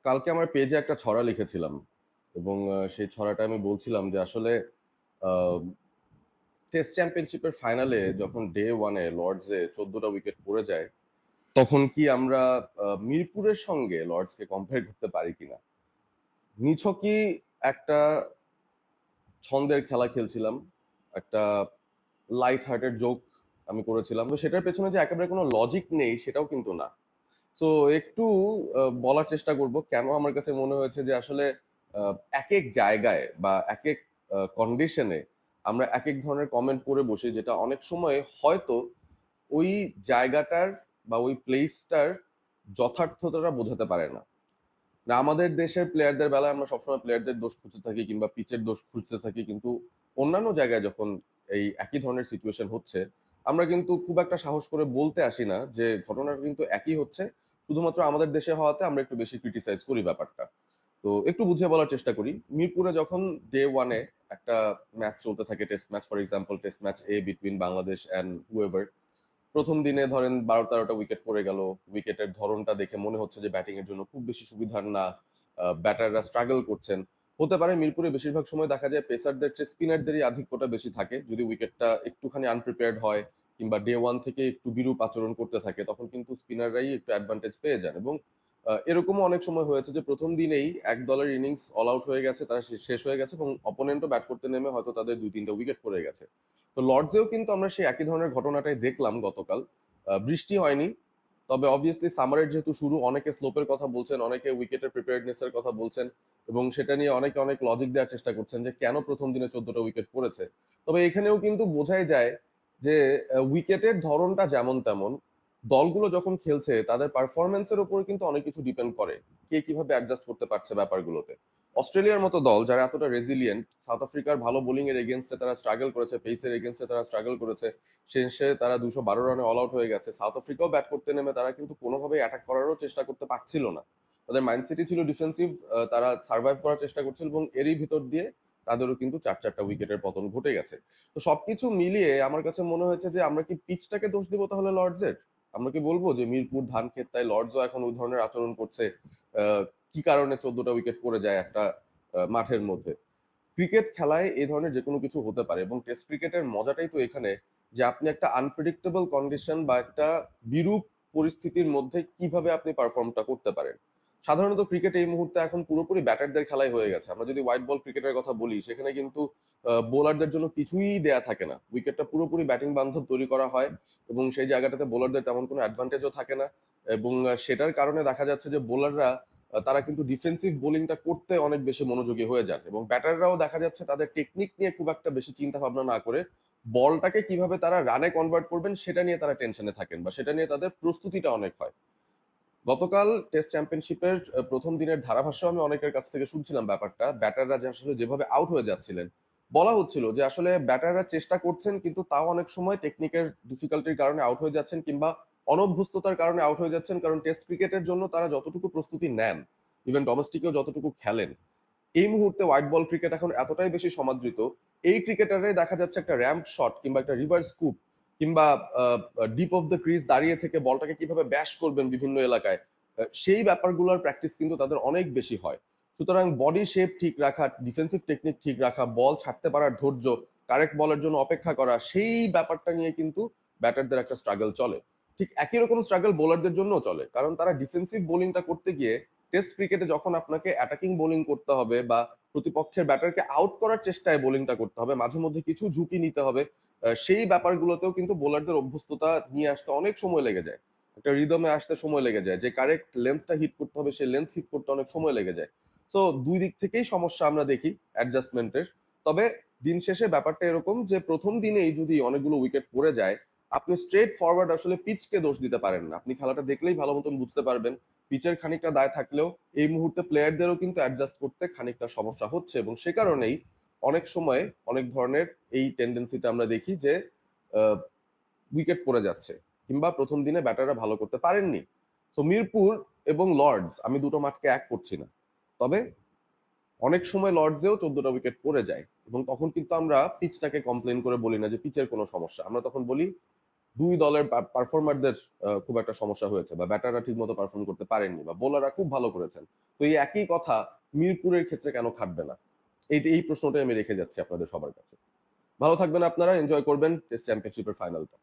কালকে আমার পেজে একটা ছড়া লিখেছিলাম এবং সেই ছড়াটা আমি বলছিলাম যে আসলে টেস্ট চ্যাম্পিয়নশিপের ফাইনালে যখন ডে ওয়ানে লর্ডসে 14টা উইকেট পড়ে যায় তখন কি আমরা মিরপুরের সঙ্গে লর্ডসকে কম্পেয়ার করতে পারি কিনা। নিছকই একটা ছন্দের খেলা খেলছিলাম, একটা লাইট হার্টেড জোক আমি করেছিলাম, তো সেটার পেছনে যে একেবারে কোনো লজিক নেই সেটাও কিন্তু না। তো একটু বলার চেষ্টা করব কেন আমার কাছে মনে হয়েছে যে আসলে এক এক জায়গায় বা এক এক কন্ডিশনে আমরা এক এক ধরনের কমেন্ট করে বসি, যেটা অনেক সময় হয়তো ওই জায়গাটার বা ওই প্লেসটার যথার্থতাটা বোঝাতে পারে না। না, আমাদের দেশের প্লেয়ারদের বেলায় আমরা সবসময় প্লেয়ারদের দোষ খুঁজতে থাকি কিংবা পিচের দোষ খুঁজতে থাকি, কিন্তু অন্যান্য জায়গায় যখন এই একই ধরনের সিচুয়েশন হচ্ছে আমরা কিন্তু খুব একটা সাহস করে বলতে আসি না যে ঘটনাটা কিন্তু একই হচ্ছে, শুধুমাত্র আমাদের দেশে হওয়াতে আমরা একটু বেশি ক্রিটিসাইজ করি ব্যাপারটা। তো একটু বুঝিয়ে বলার চেষ্টা করি। মিরপুরে যখন ডে ওয়ানে একটা ম্যাচ চলতে থাকে, test match for example, test match A between Bangladesh and whoever, প্রথম দিনে ধরেন 12-13টা উইকেট পড়ে গেল। উইকেটের ধরনটা দেখে মনে হচ্ছে যে ব্যাটিং এর জন্য খুব বেশি সুবিধার না, ব্যাটাররা স্ট্রাগল করছেন। হতে পারে মিরপুরে বেশিরভাগ সময় দেখা যায় পেসারদের চেয়ে স্পিনারদেরই আধিক্যটা বেশি থাকে। যদি উইকেটটা একটুখানি আনপ্রিপেয়ার্ড হয় কিংবা ডে ওয়ান থেকে একটু বিরূপ আচরণ করতে থাকে তখন কিন্তু স্পিনাররাই একটু অ্যাডভান্টেজ পেয়ে যান। এবং এরকমও অনেক সময় হয়েছে যে প্রথম দিনেই এক দলের ইনিংস অল আউট হয়ে গেছে, তারা শেষ হয়ে গেছে এবং অপোনেন্টও ব্যাট করতে নেমে হয়তো তাদের 2-3টা উইকেট পড়ে গেছে। তো লর্ডসেও কিন্তু আমরা সেই একই ধরনের ঘটনাটাই দেখলাম গতকাল। বৃষ্টি হয়নি, তবে অবভিয়াসলি সামারের যেহেতু শুরু, অনেকে স্লোপের কথা বলছেন, অনেকে উইকেটের প্রিপেয়ারনেস এর কথা বলছেন এবং সেটা নিয়ে অনেকে অনেক লজিক দেওয়ার চেষ্টা করছেন যে কেন প্রথম দিনে 14টা উইকেট পড়েছে। তবে এখানেও কিন্তু বোঝাই যায় যে উইকেটের ধরনটা যেমন তেমন, দলগুলো যখন খেলছে তাদের পারফরমেন্সের উপর কিন্তু অনেক কিছু ডিপেন্ড করে কে কিভাবে অ্যাডজাস্ট করতে পারছে ব্যাপারগুলোতে। অস্ট্রেলিয়ার মতো দল যারা এতটা রেজিলিয়েন্ট, সাউথ আফ্রিকার ভালো বোলিং এর এগেনস্টে তারা স্ট্রাগল করেছে, পেসের এগেনস্টে তারা স্ট্রাগল করেছে, শেষে তারা 212 রানে অল আউট হয়ে গেছে। সাউথ আফ্রিকাও ব্যাট করতে নেমে তারা কিন্তু কোনোভাবেই অ্যাটাক করারও চেষ্টা করতে পারছিল না। তাদের মাইন্ডসেটই ছিল ডিফেন্সিভ, তারা সার্ভাইভ করার চেষ্টা করছিল এবং এরই ভিতর দিয়ে তাদেরও কিন্তু 4-4টা উইকেটের পতন ঘটে গেছে। তো সবকিছু মিলিয়ে আমার কাছে মনে হয়েছে যে আমরা কি পিচটাকে দোষ দিব তাহলে লর্ডসের? আমরা কি বলবো যে মিরপুর ধানক্ষেত তাই লর্ডসও এখন ওই ধরনের আচরণ করছে? আহ, কি কারণে 14টা উইকেট পড়ে যায় একটা মাঠের মধ্যে? ক্রিকেট খেলায় এই ধরনের যেকোনো কিছু হতে পারে এবং টেস্ট ক্রিকেটের মজাটাই তো এখানে যে আপনি একটা আনপ্রেডিক্টেবল কন্ডিশন বা একটা বিরূপ পরিস্থিতির মধ্যে কিভাবে আপনি পারফর্মটা করতে পারেন। সাধারণত ক্রিকেট এই মুহূর্তে এখন পুরোপুরি ব্যাটারদের খেলাই হয়ে গেছে। আমরা যদি হোয়াইট বল ক্রিকেটের কথা বলি সেখানে কিন্তু বোলারদের জন্য কিছুই দেয়া থাকে না, উইকেটটা পুরোপুরি ব্যাটিং বান্ধব তৈরি করা হয় এবং সেই জায়গাটাতে বোলারদের তেমন কোনো অ্যাডভান্টেজও থাকে না। এবং সেটার কারণে দেখা যাচ্ছে যে বোলাররা তারা কিন্তু ডিফেন্সিভ বোলিংটা করতে অনেক বেশি মনোযোগী হয়ে যান এবং ব্যাটাররাও দেখা যাচ্ছে তাদের টেকনিক নিয়ে খুব একটা বেশি চিন্তা ভাবনা না করে বলটাকে কিভাবে তারা রানে কনভার্ট করবেন সেটা নিয়ে তারা টেনশনে থাকেন বা সেটা নিয়ে তাদের প্রস্তুতিটা অনেক হয়। গতকাল টেস্ট চ্যাম্পিয়নশিপের প্রথম দিনের ধারাভাষ্য আমি অনেকের কাছ থেকে শুনছিলাম ব্যাপারটা, ব্যাটাররা যে আসলে যেভাবে আউট হয়ে যাচ্ছিলেন, বলা হচ্ছিল যে আসলে ব্যাটাররা চেষ্টা করছেন কিন্তু তাও অনেক সময় টেকনিকের ডিফিকাল্টির কারণে আউট হয়ে যাচ্ছেন কিংবা অনভ্যস্ততার কারণে আউট হয়ে যাচ্ছেন, কারণ টেস্ট ক্রিকেটের জন্য তারা যতটুকু প্রস্তুতি নেন, ইভেন ডোমেস্টিকেও যতটুকু খেলেন, এই মুহূর্তে হোয়াইট বল ক্রিকেট এখন এতটাই বেশি সমাদৃত, এই ক্রিকেটারে দেখা যাচ্ছে একটা র্যাম্প শট কিংবা একটা রিভার্স স্কুপ কিংবা ডিপ অফ দ্য ক্রিজ দাঁড়িয়ে থেকে বলটাকে কিভাবে ব্যাশ করবেন বিভিন্ন এলাকায়, সেই ব্যাপারগুলোর প্র্যাকটিস কিন্তু তাদের অনেক বেশি হয়। সুতরাং বডি শেপ ঠিক রাখা, ডিফেন্সিভ টেকনিক ঠিক রাখা, বল ছাড়তে পারার ধৈর্য, কারেক্ট বলের জন্য অপেক্ষা করা, সেই ব্যাপারটা নিয়ে কিন্তু ব্যাটারদের একটা স্ট্রাগল চলে। ঠিক একই রকম স্ট্রাগল বোলারদের জন্যও চলে, কারণ তারা ডিফেন্সিভ বোলিংটা করতে গিয়ে টেস্ট ক্রিকেটে যখন আপনাকে অ্যাটাকিং বোলিং করতে হবে বা প্রতিপক্ষের ব্যাটারকে আউট করার চেষ্টায় বোলিংটা করতে হবে, মাঝে মধ্যে কিছু ঝুঁকি নিতে হবে, সেই ব্যাপারগুলোতেও কিন্তু বোলারদের অভ্যস্ততা নিয়ে আসতে অনেক সময় লেগে যায়, একটা রিদমে আসতে সময় লেগে যায়, যে কারেক্ট লেন্থটা হিট করতে হবে সেই লেন্থ হিট করতে অনেক সময় লেগে যায়। তো দুই দিক থেকেই সমস্যা আমরা দেখি অ্যাডজাস্টমেন্টের। তবে দিন শেষে ব্যাপারটা এরকম যে প্রথম দিনেই যদি অনেকগুলো উইকেট পড়ে যায়, আপনি স্ট্রেট ফরওয়ার্ড আসলে পিচকে দোষ দিতে পারেন না। আপনি খেলাটা দেখলেই ভালো মতন বুঝতে পারবেন পিচের খানিকটা দায় থাকলেও এই মুহূর্তে প্লেয়ারদেরও কিন্তু অ্যাডজাস্ট করতে খানিকটা সমস্যা হচ্ছে এবং সে কারণেই অনেক সময় অনেক ধরনের এই টেন্ডেন্সিটা আমরা দেখি যে উইকেট পড়ে যাচ্ছে কিংবা প্রথম দিনে ব্যাটাররা ভালো করতে পারেননি। তো মিরপুর এবং লর্ডস, আমি দুটো মাঠকে এক করছি না, তবে অনেক সময় লর্ডসেও 14টা উইকেট পড়ে যায় এবং তখন কিন্তু আমরা পিচটাকে কমপ্লেন করে বলি না যে পিচের কোনো সমস্যা, আমরা তখন বলি দুই দলের পারফর্মারদের খুব একটা সমস্যা হয়েছে, বা ব্যাটাররা ঠিকমতো পারফর্ম করতে পারেননি, বা বোলাররা খুব ভালো করেছেন। তো এই একই কথা মিরপুরের ক্ষেত্রে কেন খাটবে না? এই প্রশ্নটাই আমি রেখে যাচ্ছি আপনাদের সবার কাছে। ভালো থাকবেন আপনারা, এনজয় করবেন টেস্ট চ্যাম্পিয়নশিপের ফাইনালটা।